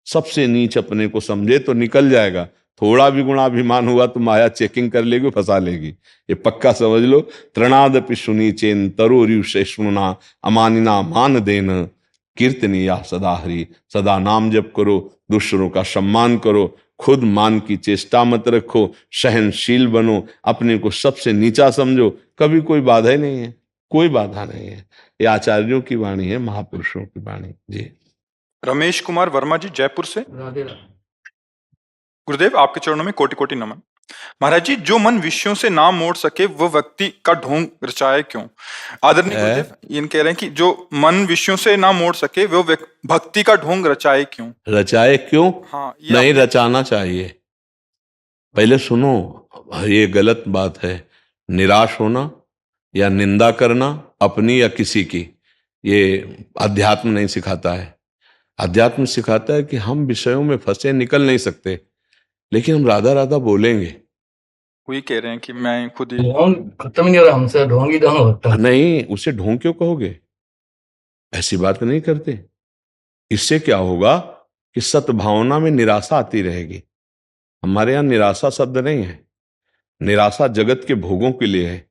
सबसे नीच अपने को समझे तो निकल जाएगा। थोड़ा भी गुणाभिमान हुआ तो माया चेकिंग कर लेगी, फंसा लेगी। ये पक्का समझ लो। तृणादपि सुनीचेन तरोरिव शेषमुना, अमानिना मान देन कीर्तनिया सदा हरि। सदा नाम जप करो, दूसरों का सम्मान करो, खुद मान की चेष्टा मत रखो, सहनशील बनो, अपने को सबसे नीचा समझो। कभी कोई बाधा ही नहीं है, कोई बाधा नहीं है। ये आचार्यों की वाणी है, महापुरुषों की वाणी। जी। रमेश कुमार वर्मा जी जयपुर से। गुरुदेव आपके चरणों में कोटि कोटि नमन। महाराज जी, जो मन विषयों से ना मोड़ सके वो व्यक्ति का ढोंग रचाए क्यों? आदरणीय गुरुदेव ये कह रहे हैं कि जो मन विषयों से ना मोड़ सके वो भक्ति का ढोंग रचाए क्यों? रचाए क्यों? हाँ, नहीं रचाना चाहिए। पहले सुनो, ये गलत बात है। निराश होना या निंदा करना अपनी या किसी की, ये अध्यात्म नहीं सिखाता है। अध्यात्म सिखाता है कि हम विषयों में फंसे निकल नहीं सकते, लेकिन हम राधा राधा बोलेंगे। वही कह रहे हैं कि मैं खुद ही ढोंग खत्म ही नहीं हो रहा हमसे, ढोंग ही ढोंग होता है। नहीं, उसे ढोंग क्यों कहोगे? ऐसी बात नहीं करते। इससे क्या होगा कि सद्भावना में निराशा आती रहेगी। हमारे यहां निराशा शब्द नहीं है। निराशा जगत के भोगों के लिए है।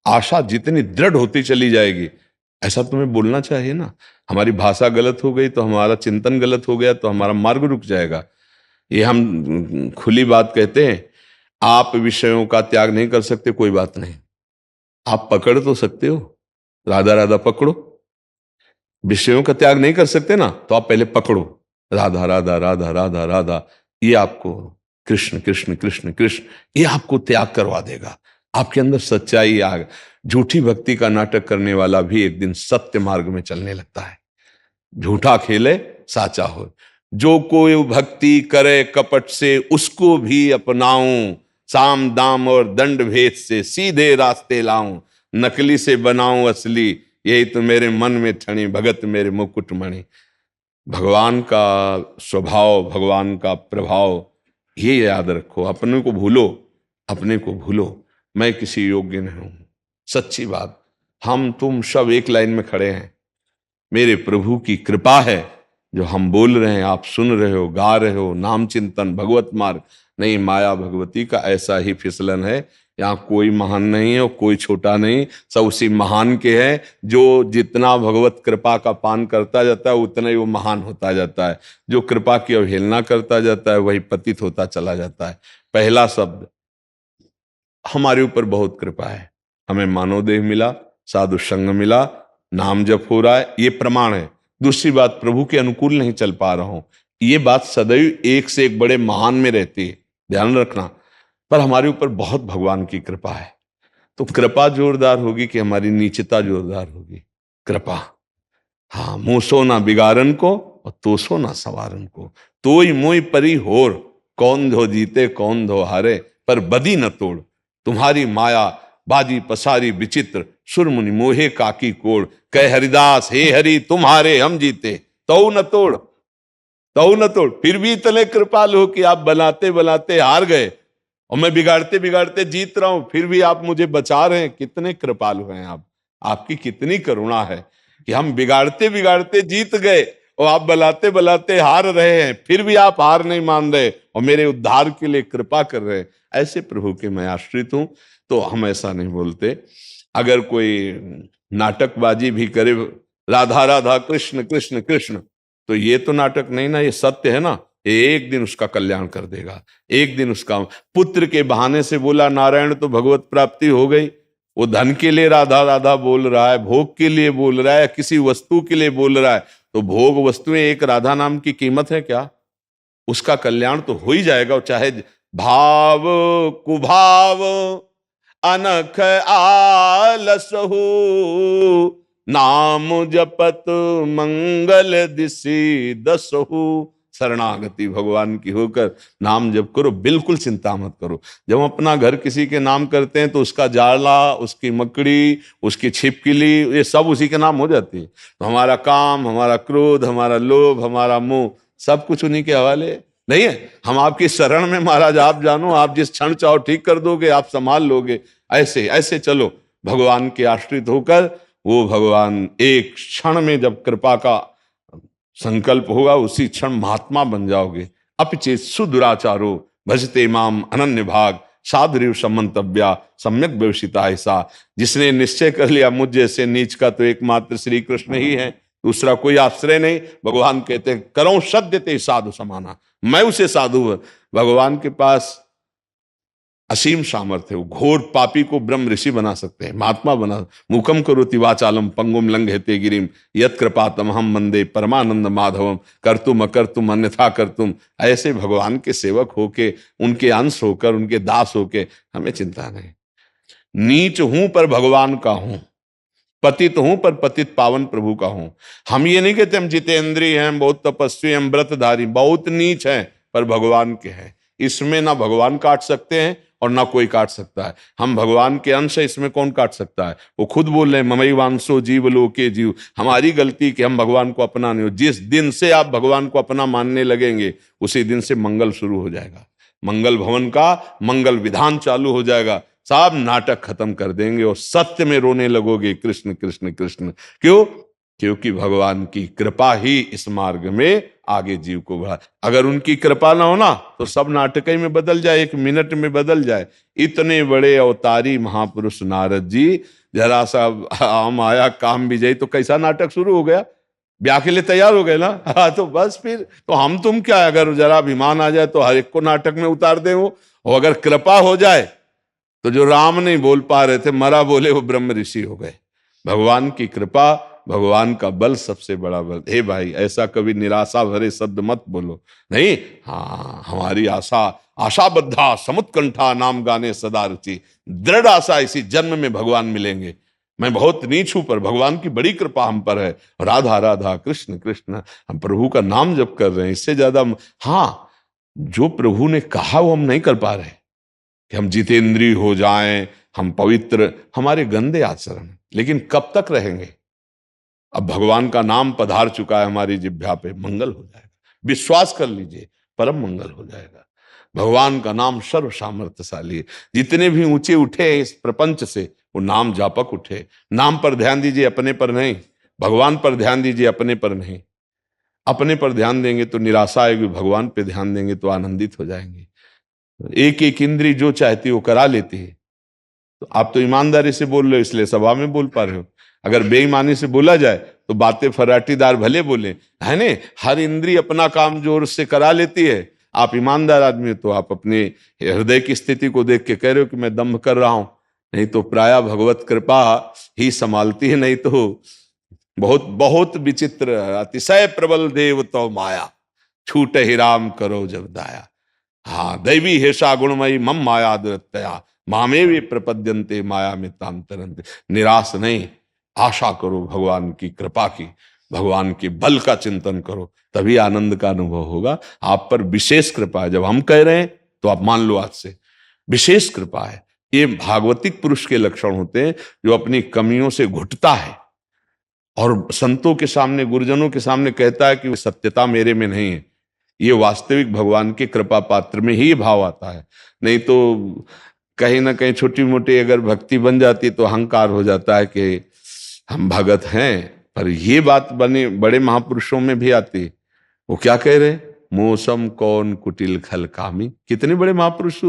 आशा जितनी दृढ़ होती चली जाएगी, ऐसा तुम्हें बोलना चाहिए ना। हमारी भाषा गलत हो गई तो हमारा चिंतन गलत हो गया तो हमारा मार्ग रुक जाएगा। ये हम खुली बात कहते हैं। आप विषयों का त्याग नहीं कर सकते, कोई बात नहीं, आप पकड़ तो सकते हो। राधा राधा पकड़ो। विषयों का त्याग नहीं कर सकते ना, तो आप पहले पकड़ो राधा राधा राधा राधा राधा। ये आपको कृष्ण कृष्ण कृष्ण कृष्ण, ये आपको त्याग करवा देगा। आपके अंदर सच्चाई आ। झूठी भक्ति का नाटक करने वाला भी एक दिन सत्य मार्ग में चलने लगता है। झूठा खेले साचा हो। जो कोई भक्ति करे कपट से, उसको भी अपनाऊं। साम दाम और दंड भेद से सीधे रास्ते लाऊं। नकली से बनाऊं असली, यही तो मेरे मन में ठनी भगत मेरे मुकुट मणि। भगवान का स्वभाव, भगवान का प्रभाव, ये याद रखो। अपने को भूलो, अपने को भूलो। मैं किसी योग्य नहीं हूं। सच्ची बात, हम तुम सब एक लाइन में खड़े हैं। मेरे प्रभु की कृपा है जो हम बोल रहे हैं, आप सुन रहे हो, गा रहे हो। नाम चिंतन भगवत मार्ग नहीं, माया भगवती का ऐसा ही फिसलन है। यहाँ कोई महान नहीं है और कोई छोटा नहीं, सब उसी महान के है। जो जितना भगवत कृपा का पान करता जाता है उतना ही वो महान होता जाता है। जो कृपा की अवहेलना करता जाता है वही पतित होता चला जाता है। पहला शब्द, हमारे ऊपर बहुत कृपा है। हमें मानव देह मिला, साधु संग मिला, नाम जप हो रहा है, ये प्रमाण है। दूसरी बात, प्रभु के अनुकूल नहीं चल पा रहा हूं, ये बात सदैव एक से एक बड़े महान में रहती है, ध्यान रखना। पर हमारे ऊपर बहुत भगवान की कृपा है। तो कृपा जोरदार होगी कि हमारी नीचता जोरदार होगी? कृपा। हाँ, मुंह सो ना बिगाड़न को और तो सो ना सवारन को। तोई मोई परी होर, कौन धो जीते कौन धो हारे, पर बदी न तोड़। तुम्हारी माया बाजी पसारी विचित्र, सुर मुनि मोहे काकी कोड़। कह हरिदास हे हरि तुम्हारे हम जीते, तो न तोड़, तो न तोड़। फिर भी इतने कृपालु हो कि आप बनाते बनाते हार गए और मैं बिगाड़ते बिगाड़ते जीत रहा हूं, फिर भी आप मुझे बचा रहे हैं। कितने कृपालु हैं आप, आपकी कितनी करुणा है कि हम बिगाड़ते बिगाड़ते जीत गए और आप बलाते बलाते हार रहे हैं, फिर भी आप हार नहीं मान रहे और मेरे उद्धार के लिए कृपा कर रहे हैं। ऐसे प्रभु के मैं आश्रित हूं। तो हम ऐसा नहीं बोलते। अगर कोई नाटकबाजी भी करे, राधा राधा कृष्ण कृष्ण कृष्ण, तो ये तो नाटक नहीं ना, ये सत्य है ना। एक दिन उसका कल्याण कर देगा। एक दिन उसका पुत्र के बहाने से बोला नारायण तो भगवत प्राप्ति हो गई। वो धन के लिए राधा राधा बोल रहा है, भोग के लिए बोल रहा है, किसी वस्तु के लिए बोल रहा है, तो भोग वस्तुएं एक राधा नाम की कीमत है क्या? उसका कल्याण तो हो ही जाएगा। चाहे भाव कुभाव अनख आलस हो, नाम जपत मंगल दिशि दस हो। शरणागति भगवान की होकर नाम जप करो, बिल्कुल चिंता मत करो। जब हम अपना घर किसी के नाम करते हैं तो उसका जाला, उसकी मकड़ी, उसकी छिपकली, ये सब उसी के नाम हो जाती है। तो हमारा काम, हमारा क्रोध, हमारा लोभ, हमारा मोह, सब कुछ उन्हीं के हवाले नहीं है। हम आपकी शरण में महाराज, आप जानो, आप जिस क्षण चाहो ठीक कर दोगे, आप संभाल लोगे। ऐसे ऐसे चलो भगवान के आश्रित होकर। वो भगवान एक क्षण में जब कृपा का संकल्प होगा, उसी क्षण महात्मा बन जाओगे। अपिचेत सुदुराचारो भजते माम अनन्य भाग, साधुरिव समंतव्या सम्यक व्यवसिता। ऐसा जिसने निश्चय कर लिया मुझ जैसे नीच का तो एकमात्र श्री कृष्ण ही है, दूसरा कोई आश्रय नहीं। भगवान कहते हैं करो सद्य ते साधु समाना, मैं उसे साधु। भगवान के पास असीम सामर्थ्य है। वो घोर पापी को ब्रह्म ऋषि बना सकते हैं, महात्मा बना। मुखम करोति वाचालम पंगुम लंघयते गिरिम, यत् कृपातम हम वंदे परमानंद माधवम, कर्तुम अकर्तुम अन्यथा कर्तुम। ऐसे भगवान के सेवक होके, उनके अंश होकर, उनके दास होके हमें चिंता नहीं। नीच हूं पर भगवान का हूं, पतित हूं पर पतित पावन प्रभु का हूं। हम ये नहीं कहते हम जितेंद्रिय हैं, बहुत तपस्वी हैं, व्रतधारी, बहुत नीच हैं पर भगवान के हैं। इसमें ना भगवान काट सकते हैं और ना कोई काट सकता है। हम भगवान के अंश है, इसमें कौन काट सकता है? वो खुद बोल रहे हैं ममई वांसो जीव लोके जीव। हमारी गलती कि हम भगवान को अपना नहीं हो। जिस दिन से आप भगवान को अपना मानने लगेंगे उसी दिन से मंगल शुरू हो जाएगा। मंगल भवन का मंगल विधान चालू हो जाएगा। सब नाटक खत्म कर देंगे और सत्य में रोने लगोगे, कृष्ण कृष्ण कृष्ण। क्यों? क्योंकि भगवान की कृपा ही इस मार्ग में आगे जीव को बढ़ा। अगर उनकी कृपा ना हो ना तो सब नाटक ही में बदल जाए, 1 मिनट में बदल जाए। इतने बड़े अवतारी महापुरुष नारद जी जरा सा आम आया काम विजयी तो कैसा नाटक शुरू हो गया, ब्याह के लिए तैयार हो गए ना। हाँ, तो बस फिर तो हम तुम क्या, अगर जरा अभिमान आ जाए तो हर एक को नाटक में उतार दे वो। और अगर कृपा हो जाए तो जो राम नहीं बोल पा रहे थे मरा बोले वो ब्रह्म ऋषि हो गए। भगवान की कृपा, भगवान का बल सबसे बड़ा बल। हे भाई, ऐसा कभी निराशा भरे शब्द मत बोलो। नहीं, हाँ, हमारी आशा आशाबद्धा समुत्कंठा नाम गाने सदा रुचि। दृढ़ आशा इसी जन्म में भगवान मिलेंगे। मैं बहुत नीच हूं पर भगवान की बड़ी कृपा हम पर है। राधा राधा कृष्ण कृष्ण, हम प्रभु का नाम जप कर रहे हैं। इससे ज्यादा हाँ, जो प्रभु ने कहा वो हम नहीं कर पा रहे कि हम जितेंद्रिय हो जाएं, हम पवित्र, हमारे गंदे आचरण। लेकिन कब तक रहेंगे? अब भगवान का नाम पधार चुका है हमारी जिह्वा पे, मंगल हो जाएगा। विश्वास कर लीजिए, परम मंगल हो जाएगा। भगवान का नाम सर्व सामर्थ्यशाली है। जितने भी ऊंचे उठे इस प्रपंच से वो नाम जापक उठे। नाम पर ध्यान दीजिए, अपने पर नहीं। भगवान पर ध्यान दीजिए, अपने पर नहीं। अपने पर ध्यान देंगे तो निराशा आएगी, भगवान पे ध्यान देंगे तो आनंदित हो जाएंगे। एक एक इंद्री जो चाहती वो करा लेती है। तो आप तो ईमानदारी से बोल रहे हो इसलिए सभा में बोल पा रहे हो। अगर बेईमानी से बोला जाए तो बातें फराटीदार भले बोले, है ने, हर इंद्री अपना काम जोर से करा लेती है। आप ईमानदार आदमी हो तो आप अपने हृदय की स्थिति को देख के कह रहे हो कि मैं दम्भ कर रहा हूं। नहीं तो प्रायः भगवत कृपा ही संभालती है। नहीं तो बहुत बहुत विचित्र, अतिशय प्रबल देव तो माया, छूट ही राम करो जब दाया। हाँ, दैवी हेषा गुणमयी मम माया दुरत्तया, मामे भी प्रपद्यंते माया में ताम तरंते। निराश नहीं, आशा करो भगवान की कृपा की, भगवान के बल का चिंतन करो, तभी आनंद का अनुभव होगा। आप पर विशेष कृपा है। जब हम कह रहे हैं तो आप मान लो आज से विशेष कृपा है। ये भागवतिक पुरुष के लक्षण होते हैं, जो अपनी कमियों से घुटता है और संतों के सामने, गुरुजनों के सामने कहता है कि सत्यता मेरे में नहीं है। ये वास्तविक भगवान के कृपा पात्र में ही भाव आता है। नहीं तो कहीं ना कहीं छोटी मोटी अगर भक्ति बन जाती तो अहंकार हो जाता है कि हम भगत हैं। पर ये बात बने बड़े महापुरुषों में भी आती। वो क्या कह रहे? मौसम कौन कुटिल खल कामी। कितने बड़े महापुरुष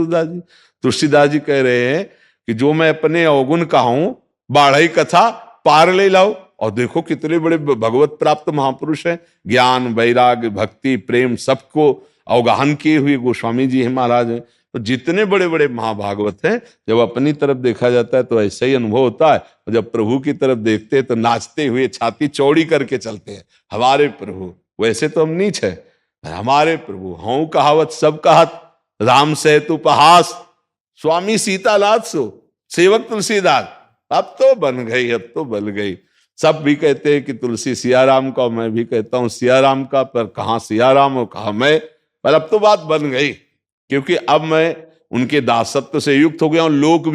तुलसीदास जी कह रहे हैं कि जो मैं अपने अवगुण कहूं बाढ़ई कथा पार ले लाओ। और देखो कितने बड़े भगवत प्राप्त महापुरुष हैं। ज्ञान, वैराग्य, भक्ति, प्रेम सबको अवगाहन किए हुए गोस्वामी जी हैं, महाराज हैं। तो जितने बड़े बड़े महाभागवत हैं, जब अपनी तरफ देखा जाता है तो ऐसा ही अनुभव होता है। और जब प्रभु की तरफ देखते हैं तो नाचते हुए छाती चौड़ी करके चलते हैं। हमारे प्रभु, वैसे तो हम नीच है, हमारे प्रभु हूं कहावत सब कहत, राम सेतु उपहास, स्वामी सीतानाथ सो सेवक तुलसीदास। अब तो बन गई, अब तो बन गई। सब भी कहते हैं कि तुलसी सियाराम का, मैं भी कहता हूं सियाराम का, पर कहाँ सियाराम हो कहाँ मैं। पर अब तो बात बन गई, क्योंकि अब मैं उनके दासत्व से युक्त हो गया हूं। लोग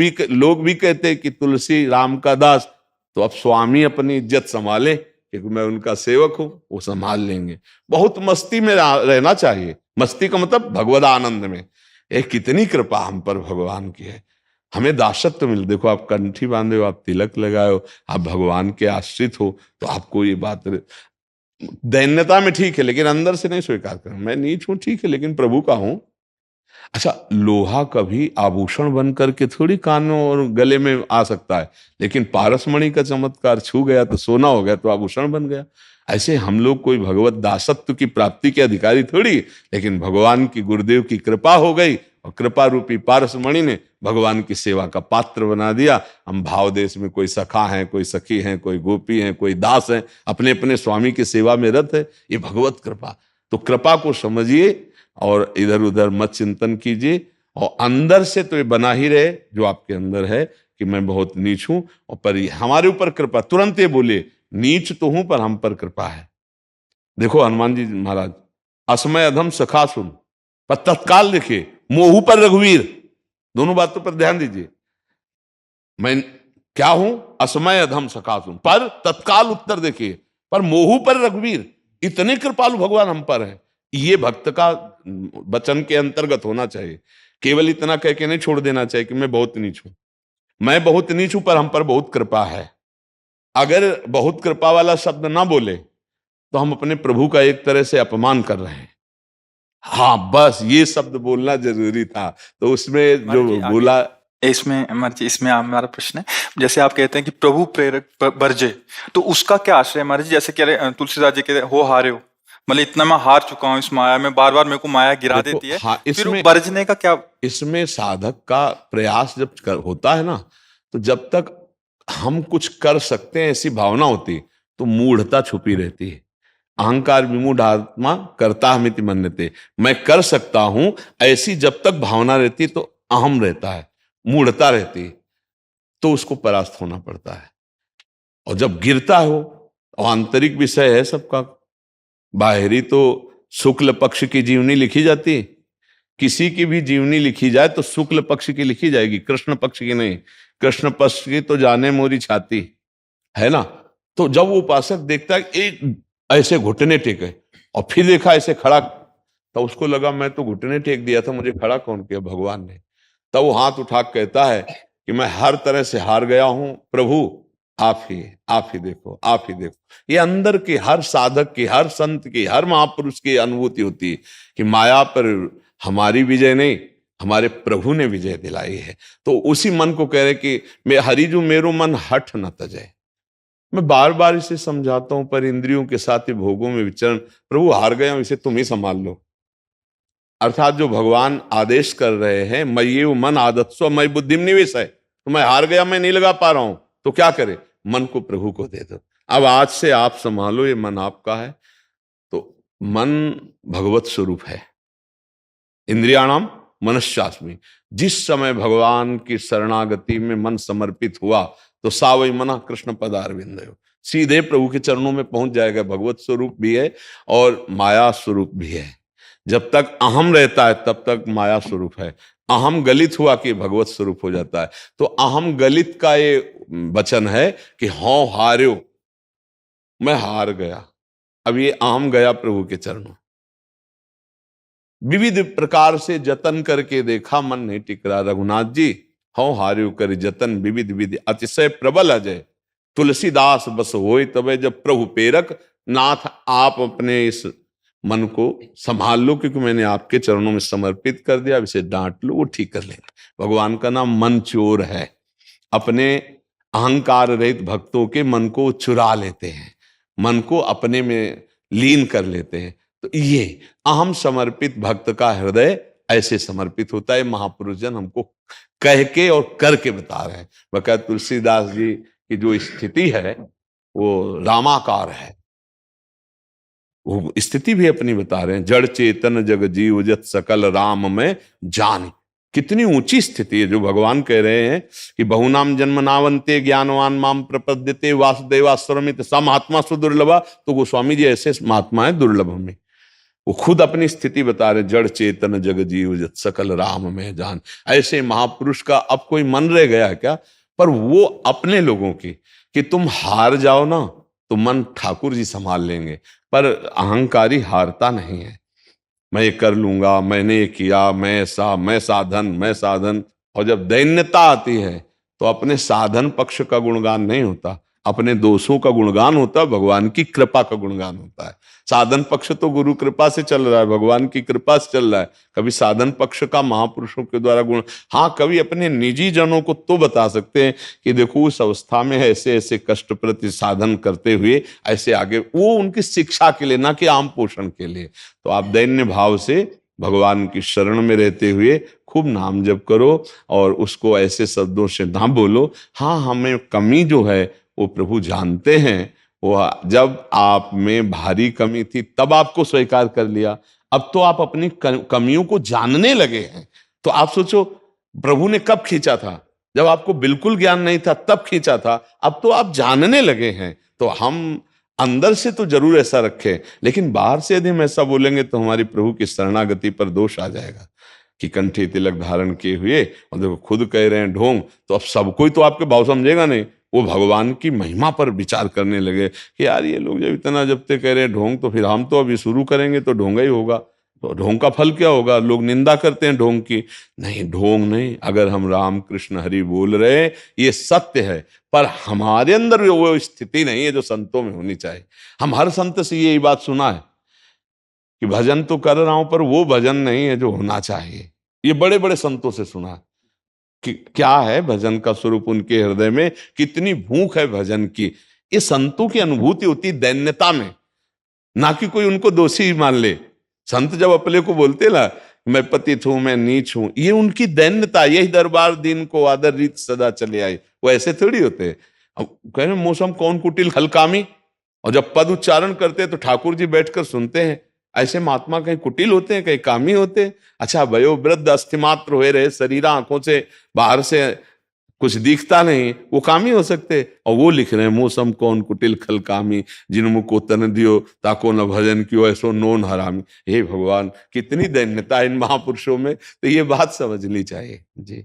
भी कहते हैं कि तुलसी राम का दास। तो अब स्वामी अपनी इज्जत संभाले, क्योंकि मैं उनका सेवक हूं, वो संभाल लेंगे। बहुत मस्ती में रहना चाहिए। मस्ती का मतलब भगवद आनंद में। एक कितनी कृपा हम पर भगवान की है, हमें दासत्व मिल। देखो, आप कंठी बांधे हो, आप तिलक लगाए हो, आप भगवान के आश्रित हो, तो आपको ये बात दैन्यता में ठीक है, लेकिन अंदर से नहीं स्वीकार कर। मैं नीच हूं ठीक है, लेकिन प्रभु का हूं। अच्छा, लोहा कभी आभूषण बन करके थोड़ी कानों और गले में आ सकता है, लेकिन पारसमणि का चमत्कार छू गया तो सोना हो गया, तो आभूषण बन गया। ऐसे हम लोग कोई भगवत दासत्व की प्राप्ति के अधिकारी थोड़ी, लेकिन भगवान की, गुरुदेव की कृपा हो गई और कृपा रूपी पारसमणि ने भगवान की सेवा का पात्र बना दिया। हम भाव देश में कोई सखा हैं, कोई सखी हैं, कोई गोपी हैं, कोई दास हैं, अपने अपने स्वामी की सेवा में रत है। ये भगवत कृपा। तो कृपा को समझिए और इधर उधर मत चिंतन कीजिए, और अंदर से तो ये बना ही रहे जो आपके अंदर है कि मैं बहुत नीच हूं, और पर हमारे ऊपर कृपा। तुरंत ये बोले, नीच तो हूं पर हम पर कृपा है। देखो हनुमान जी महाराज, असमय अधम सखा सुन, पर तत्काल लिखे मोहू पर रघुवीर, दोनों बातों पर ध्यान दीजिए। मैं क्या हूं? असमय अधम सकासुम, पर तत्काल उत्तर देखिए, पर मोहू पर रघुवीर, इतने कृपालु भगवान हम पर है। ये भक्त का वचन के अंतर्गत होना चाहिए। केवल इतना कह के नहीं छोड़ देना चाहिए कि मैं बहुत नीच हूं। मैं बहुत नीच हूं पर हम पर बहुत कृपा है। अगर बहुत कृपा वाला शब्द ना बोले तो हम अपने प्रभु का एक तरह से अपमान कर रहे हैं। हाँ, बस ये शब्द बोलना जरूरी था। तो उसमें जो महाराज जी, आगे बोला, इसमें महाराज जी, इसमें हमारा प्रश्न है, जैसे आप कहते हैं कि प्रभु प्रेरक बरजे, तो उसका क्या आश्रय है महाराज जी? जैसे कह रहे तुलसीदास जी कहते हैं, हो हारे हो, मतलब इतना मैं हार चुका हूं इस माया में, बार बार मेरे को माया गिरा देखो, देती है। हाँ, फिर बरजने का क्या? इसमें साधक का प्रयास जब होता है ना, तो जब तक हम कुछ कर सकते हैं ऐसी भावना होती, तो मूढ़ता छुपी रहती है। अहंकार विमूढ़ आत्मा करता हमिति मन्यते, मैं कर सकता हूं ऐसी जब तक भावना रहती तो अहम रहता है, मूढ़ता रहती, तो उसको परास्त होना पड़ता है। और जब गिरता हो, और आंतरिक विषय है सबका, बाहरी तो शुक्ल पक्ष की जीवनी लिखी जाती, किसी की भी जीवनी लिखी जाए तो शुक्ल पक्ष की लिखी जाएगी, कृष्ण पक्ष की नहीं। कृष्ण पक्ष की तो जाने मोरी छाती, है ना। तो जब वो उपासक देखता है एक ऐसे घुटने टेके और फिर देखा ऐसे खड़ा, तो उसको लगा मैं तो घुटने टेक दिया था, मुझे खड़ा कौन किया? भगवान ने। तब वो हाथ उठा कहता है कि मैं हर तरह से हार गया हूं प्रभु, आप ही देखो, आप ही देखो। ये अंदर की हर साधक की, हर संत की, हर महापुरुष की अनुभूति होती है कि माया पर हमारी विजय नहीं, हमारे प्रभु ने विजय दिलाई है। तो उसी मन को कह रहे कि मैं हरिजू मेरो मन हठ न तजय। मैं बार बार इसे समझाता हूं, पर इंद्रियों के साथ ही भोगों में विचरण, प्रभु हार गया हूं, इसे तुम ही संभाल लो। अर्थात जो भगवान आदेश कर रहे हैं, मय्येव मन आदत्स्व मयि बुद्धिम निवेश है, तो मैं हार गया, मैं नहीं लगा पा रहा हूं, तो क्या करे? मन को प्रभु को दे दो। अब आज से आप संभालो, ये मन आपका है। तो मन भगवत स्वरूप है। इंद्रियाणाम मनश्चास्मि, जिस समय भगवान की शरणागति में मन समर्पित हुआ तो सावई मना कृष्ण पदारविंदयो, सीधे प्रभु के चरणों में पहुंच जाएगा। भगवत स्वरूप भी है और माया स्वरूप भी है। जब तक अहम रहता है तब तक माया स्वरूप है। अहम गलित हुआ कि भगवत स्वरूप हो जाता है। तो अहम गलित का ये वचन है कि हौ हार्यो, मैं हार गया। अब ये अहम गया प्रभु के चरणों, विविध प्रकार से जतन करके देखा, मन नहीं टिक रहा। रघुनाथ जी, हौ हार्यो कर जतन विविध विधि, अतिशय प्रबल अजय, तुलसीदास बस होए तबे। जब प्रभु प्रेरक नाथ, आप अपने इस मन को संभाल लो, क्योंकि मैंने आपके चरणों में समर्पित कर दिया, इसे डांट लो, वो ठीक कर लेंगे। भगवान का नाम मन चोर है। अपने अहंकार रहित भक्तों के मन को चुरा लेते हैं, मन को अपने में लीन कर लेते हैं। तो ये अहम समर्पित भक्त का हृदय ऐसे समर्पित होता है। महापुरुष जन हमको कह के और करके बता रहे हैं। बकायदा तुलसीदास जी की जो स्थिति है वो रामाकार है, वो स्थिति भी अपनी बता रहे हैं। जड़ चेतन जग जीव जत सकल राम में जान, कितनी ऊंची स्थिति है जो भगवान कह रहे हैं कि बहुनाम जन्म नावंते ज्ञानवान माम प्रपद्यते वासुदेवाश्रमित सा महात्मा सुदुर्लभा। तो गोस्वामी जी ऐसे महात्मा है दुर्लभ में, वो खुद अपनी स्थिति बता रहे, जड़ चेतन जग जीव जत सकल राम में जान। ऐसे महापुरुष का अब कोई मन रह गया है क्या? पर वो अपने लोगों की कि तुम हार जाओ ना तो मन ठाकुर जी संभाल लेंगे, पर अहंकारी हारता नहीं है। मैं ये कर लूंगा, मैंने ये किया, मैं ऐसा, मैं साधन। और जब दैन्यता आती है तो अपने साधन पक्ष का गुणगान नहीं होता, अपने दोषों का गुणगान होता है, भगवान की कृपा का गुणगान होता है। साधन पक्ष तो गुरु कृपा से चल रहा है, भगवान की कृपा से चल रहा है। कभी साधन पक्ष का महापुरुषों के द्वारा गुण, हाँ, कभी अपने निजी जनों को तो बता सकते हैं कि देखो उस अवस्था में ऐसे ऐसे कष्ट प्रति साधन करते हुए ऐसे आगे, वो उनकी शिक्षा के लिए, ना कि आम पोषण के लिए। तो आप दैन्य भाव से भगवान की शरण में रहते हुए खूब नाम जप करो और उसको ऐसे शब्दों से ना बोलो। हाँ, हमें कमी जो है वो प्रभु जानते हैं। वो जब आप में भारी कमी थी तब आपको स्वीकार कर लिया, अब तो आप अपनी कमियों को जानने लगे हैं। तो आप सोचो प्रभु ने कब खींचा था? जब आपको बिल्कुल ज्ञान नहीं था तब खींचा था, अब तो आप जानने लगे हैं। तो हम अंदर से तो जरूर ऐसा रखें, लेकिन बाहर से यदि हम ऐसा बोलेंगे तो हमारी प्रभु की शरणागति पर दोष आ जाएगा कि कंठे तिलक धारण किए हुए, और देखो खुद कह रहे हैं ढोंग, तो अब सब कोई तो आपके भाव समझेगा नहीं। वो भगवान की महिमा पर विचार करने लगे कि यार ये लोग जब इतना जपते कह रहे हैं ढोंग, तो फिर हम तो अभी शुरू करेंगे तो ढोंगा ही होगा। तो ढोंग का फल क्या होगा? लोग निंदा करते हैं ढोंग की। नहीं, ढोंग नहीं। अगर हम राम कृष्ण हरि बोल रहे हैं, ये सत्य है, पर हमारे अंदर वो स्थिति नहीं है जो संतों में होनी चाहिए। हम हर संत से यही बात सुना है कि भजन तो कर रहा हूं, पर वो भजन नहीं है जो होना चाहिए। ये बड़े बड़े संतों से सुना है कि क्या है भजन का स्वरूप, उनके हृदय में कितनी भूख है भजन की। ये संतों की अनुभूति होती है दैन्यता में, ना कि कोई उनको दोषी मान ले। संत जब अपने को बोलते ना, मैं पतित हूं, मैं नीच हूं, ये उनकी दैन्यता। यही दरबार दिन को आदर रीत सदा चले आए, वो ऐसे थोड़ी होते। अब कह रहे मौसम कौन कुटिल खलकामी, और जब पद उच्चारण करते हैं तो ठाकुर जी बैठकर सुनते हैं। ऐसे महात्मा कहीं कुटिल होते हैं, कहीं कामी होते हैं? अच्छा, वयोवृद्ध अस्थिमात्र हुए रहे, शरीर आंखों से बाहर से कुछ दिखता नहीं, वो कामी हो सकते? और वो लिख रहे हैं मौसम कौन कुटिल खल कामी, जिन को तन दियो ताको न भजन कियो ऐसो नोन हरामी। हे भगवान, कितनी दैन्यता इन महापुरुषों में। तो ये बात समझनी चाहिए जी।